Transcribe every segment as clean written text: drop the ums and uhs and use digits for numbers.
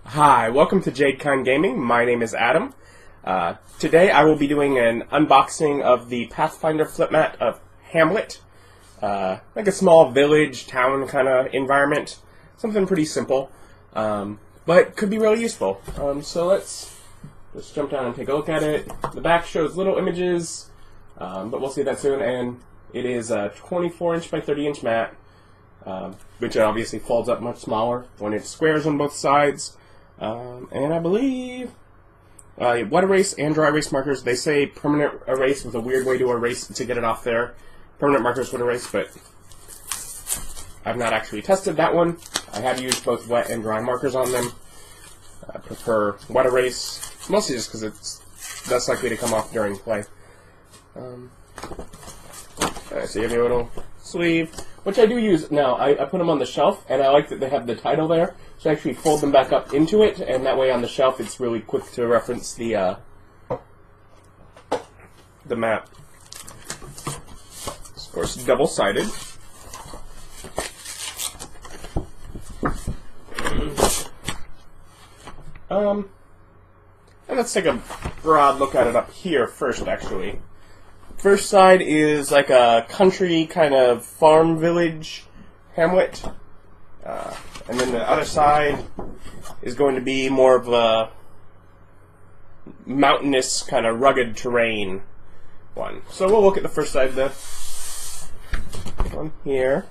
Hi, welcome to Jade Gaming. My name is Adam. Today I will be doing an unboxing of the Pathfinder flip mat of Hamlet. Like a small village, town kind of environment. Something pretty simple, but could be really useful. So let's jump down and take a look at it. The back shows little images, but we'll see that soon. And it is a 24-inch by 30-inch mat, which obviously folds up much smaller when it's squares on both sides. And I believe wet erase and dry erase markers. They say permanent erase with a weird way to erase to get it off there. Permanent markers would erase, but I've not actually tested that one. I have used both wet and dry markers on them. I prefer wet erase, mostly just because it's less likely to come off during play. So you have your little sleeve, which I do use now. I put them on the shelf, and I like that they have the title there. So I actually fold them back up into it, and that way on the shelf it's really quick to reference the map. It's, of course, double-sided. And let's take a broad look at it up here first, actually. First side is like a country kind of farm village hamlet. And then the other side is going to be more of a mountainous kind of rugged terrain one. So we'll look at the first side of the one here.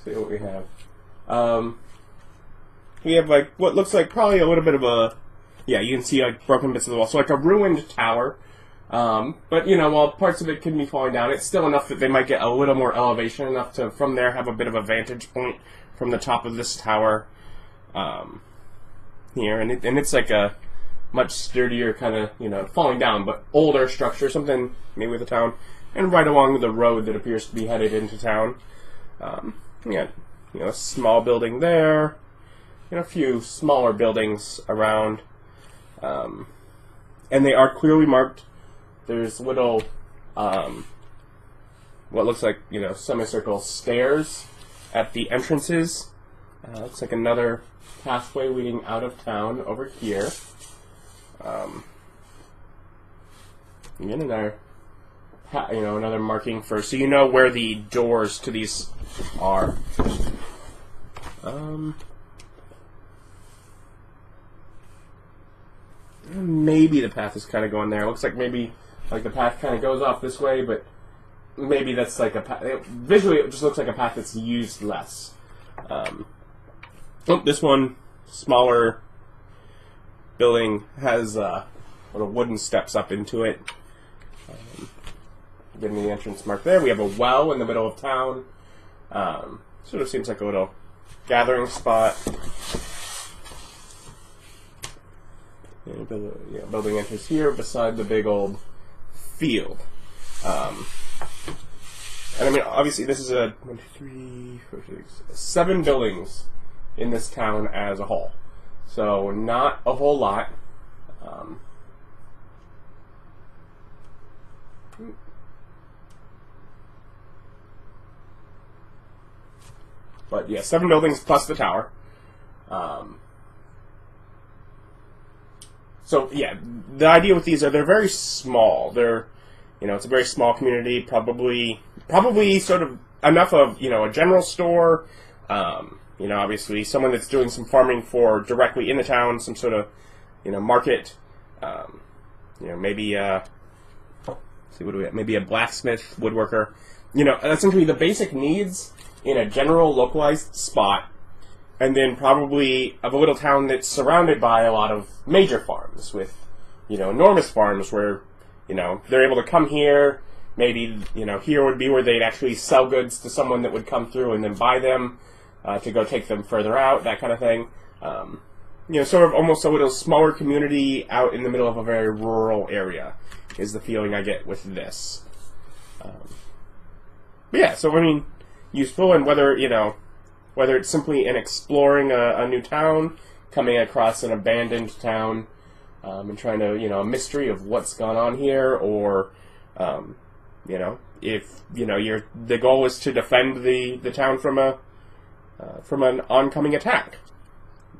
See what we have. We have like what looks like probably a little bit of a, yeah, you can see like broken bits of the wall. So like a ruined tower. But, you know, while parts of it can be falling down, it's still enough that they might get a little more elevation, enough to, from there, have a bit of a vantage point from the top of this tower here. And it's like a much sturdier kind of, you know, falling down, but older structure, something maybe with a town, and right along the road that appears to be headed into town. Yeah, you know, a small building there, and a few smaller buildings around. And they are clearly marked. There's little, what looks like, you know, semicircle stairs at the entrances. Looks like another pathway leading out of town over here. Again, another, another marking for, so you know where the doors to these are. Maybe the path is kind of going there. It looks like maybe like the path kind of goes off this way, but maybe that's like a path. Visually, it just looks like a path that's used less. This one, smaller building, has little wooden steps up into it. Getting the entrance mark there. We have a well in the middle of town. Sort of seems like a little gathering spot. Building enters here beside the big old field. And I mean, obviously, this is a 1, 2, 3, 4, 6, 7 buildings in this town as a whole. So not a whole lot. But yeah, 7 buildings plus the tower. So yeah, the idea with these are they're very small. They're, you know, it's a very small community. Probably sort of enough of, you know, a general store. You know, obviously someone that's doing some farming for directly in the town, some sort of, you know, market. You know, maybe see what do we have? Maybe a blacksmith, woodworker. You know, essentially the basic needs in a general localized spot. And then probably of a little town that's surrounded by a lot of major farms with, you know, enormous farms where, you know, they're able to come here. Maybe, you know, here would be where they'd actually sell goods to someone that would come through and then buy them to go take them further out, that kind of thing. You know, sort of almost a little smaller community out in the middle of a very rural area is the feeling I get with this. But yeah, so I mean, useful, and whether, you know, whether it's simply in exploring a new town, coming across an abandoned town, and trying to, you know, a mystery of what's gone on here, or, you know, if, you know, the goal is to defend the town from a from an oncoming attack.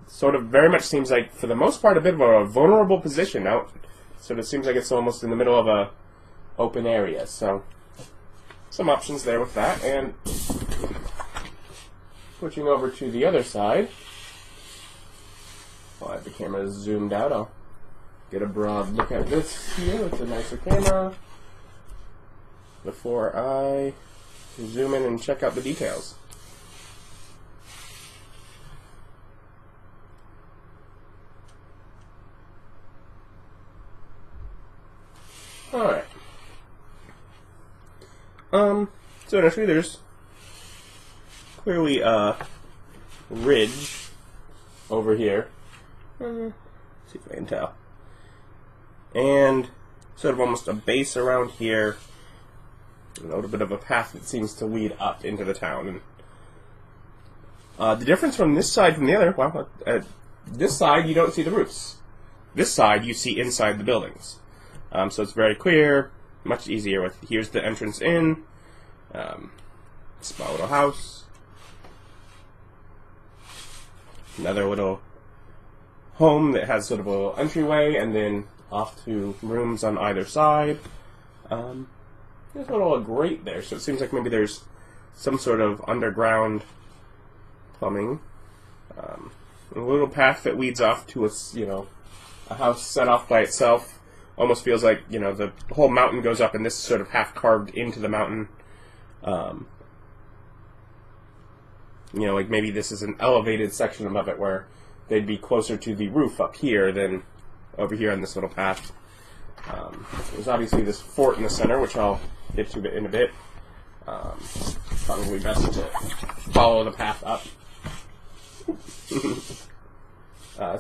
Sort of very much seems like, for the most part, a bit of a vulnerable position out. Sort of seems like it's almost in the middle of a open area. So some options there with that. And switching over to the other side, while I have the camera zoomed out, I'll get a broad look at this here with a nicer camera before I zoom in and check out the details. Alright. So initially there's clearly a ridge over here. See if I can tell. And sort of almost a base around here. A little bit of a path that seems to lead up into the town. And the difference from this side from the other, well, this side you don't see the roofs. This side you see inside the buildings. So it's very clear, much easier with, here's the entrance in, small little house, another little home that has sort of a little entryway, and then off to rooms on either side. There's a little grate there, so it seems like maybe there's some sort of underground plumbing. A little path that leads off to a house set off by itself. Almost feels like, the whole mountain goes up and this is sort of half carved into the mountain. Like maybe this is an elevated section of it where they'd be closer to the roof up here than over here on this little path. There's obviously this fort in the center, which I'll get to in a bit. Probably best to follow the path up.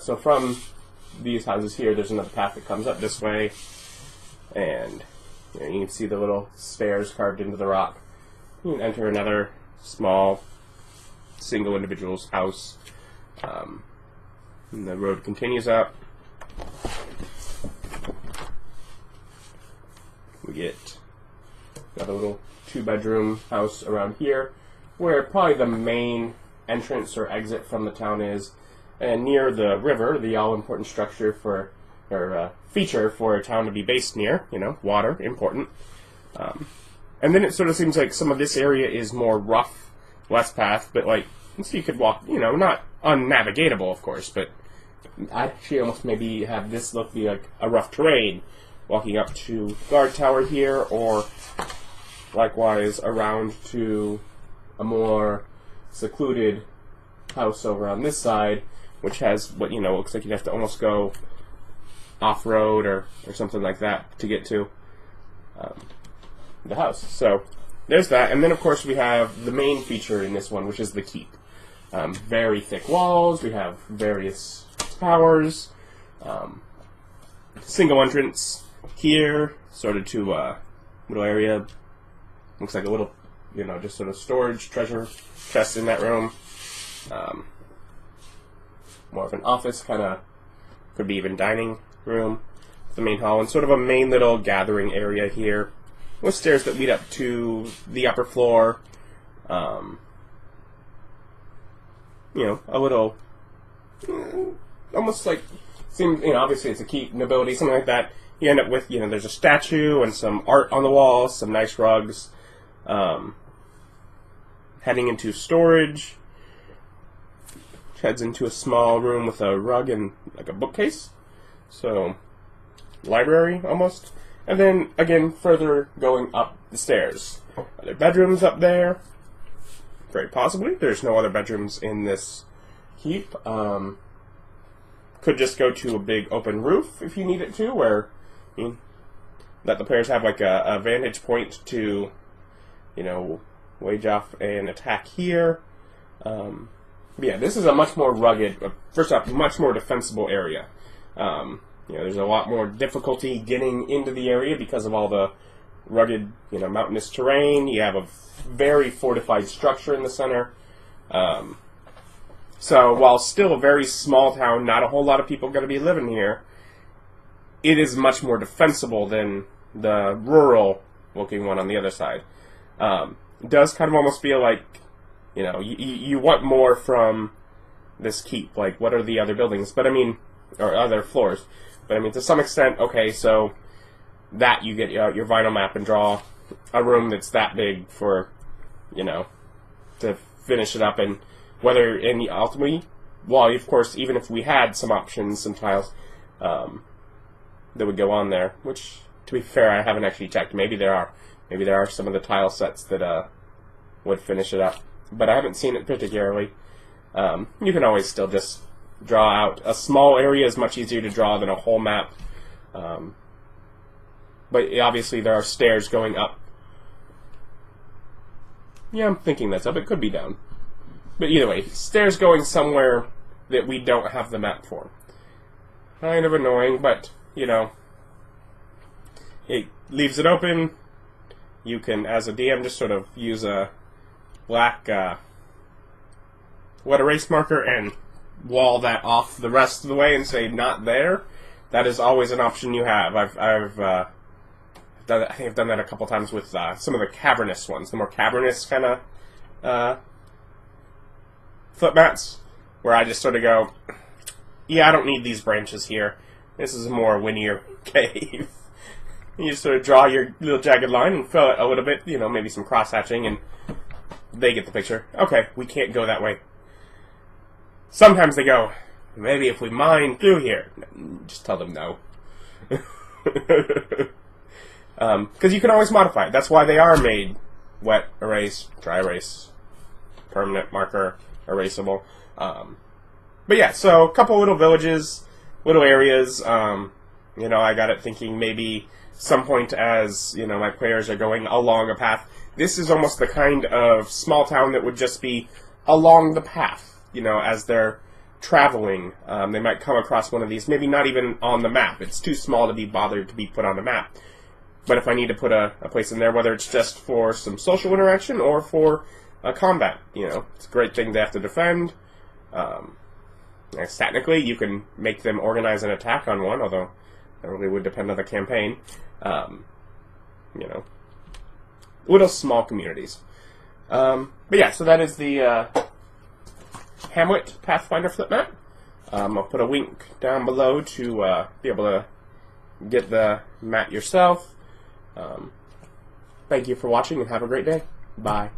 So from these houses here, there's another path that comes up this way, and you can see the little stairs carved into the rock. You can enter another small, single individual's house, and the road continues up. We get another little 2-bedroom house around here, where probably the main entrance or exit from the town is. And near the river, the all-important structure feature for a town to be based near, water, important. And then it sort of seems like some of this area is more rough, less path, but so you could walk, not unnavigatable, of course, but I actually almost maybe have this look be like a rough terrain, walking up to guard tower here, or likewise around to a more secluded house over on this side, which has what looks like you'd have to almost go off-road or something like that to get to the house. So there's that, and then of course we have the main feature in this one, which is the keep. Very thick walls. We have various towers. Single entrance here, sort of to a little area. Looks like a little, just sort of storage treasure chest in that room. More of an office, kind of, could be even dining room, the main hall, and sort of a main little gathering area here, with stairs that lead up to the upper floor. A little, almost like, seems, obviously it's a keep, nobility, something like that. You end up with, there's a statue and some art on the wall, some nice rugs. Heading into storage. Heads into a small room with a rug and like a bookcase. So, library almost. And then, again, further going up the stairs. Are there bedrooms up there? Very possibly. There's no other bedrooms in this keep. Could just go to a big open roof if you need it to, where let the players have like a vantage point to, wage off an attack here. Yeah, this is a much more rugged, first off, much more defensible area. There's a lot more difficulty getting into the area because of all the rugged, mountainous terrain. You have a very fortified structure in the center. So while still a very small town, not a whole lot of people going to be living here, it is much more defensible than the rural-looking one on the other side. It does kind of almost feel like you know, you want more from this keep. Like, what are the other buildings? But I mean, or other floors. But I mean, to some extent, okay, so that you get your vinyl map and draw a room that's that big for, you know, to finish it up. And whether, and ultimately, well, of course, even if we had some options, some tiles that would go on there, which, to be fair, I haven't actually checked. Maybe there are. Maybe there are some of the tile sets that would finish it up. But I haven't seen it particularly. You can always still just draw out. A small area is much easier to draw than a whole map. But obviously there are stairs going up. Yeah, I'm thinking that's up. It could be down. But either way, stairs going somewhere that we don't have the map for. Kind of annoying, but, you know, it leaves it open. You can, as a DM, just sort of use a black wet erase marker and wall that off the rest of the way and say not there. That is always an option you have. I've done, I think I've done that a couple times with some of the cavernous ones, the more cavernous kind of flip mats, where I just sort of go, yeah, I don't need these branches here. This is a more linear cave. You just sort of draw your little jagged line and fill it a little bit, you know, maybe some cross-hatching, and they get the picture. Okay, we can't go that way. Sometimes they go, maybe if we mine through here. Just tell them no. Because you can always modify it. That's why they are made wet erase, dry erase, permanent marker, erasable. But yeah, so a couple little villages, little areas. You know, I got it thinking maybe some point as, you know, my players are going along a path. This is almost the kind of small town that would just be along the path. You know, as they're traveling, they might come across one of these, maybe not even on the map. It's too small to be bothered to be put on the map. But if I need to put a place in there, whether it's just for some social interaction or for combat, you know, it's a great thing they have to defend. Technically, you can make them organize an attack on one, although that really would depend on the campaign. You know, little small communities. But yeah, so that is the Hamlet Pathfinder flip map. I'll put a link down below to be able to get the map yourself. Thank you for watching and have a great day. Bye.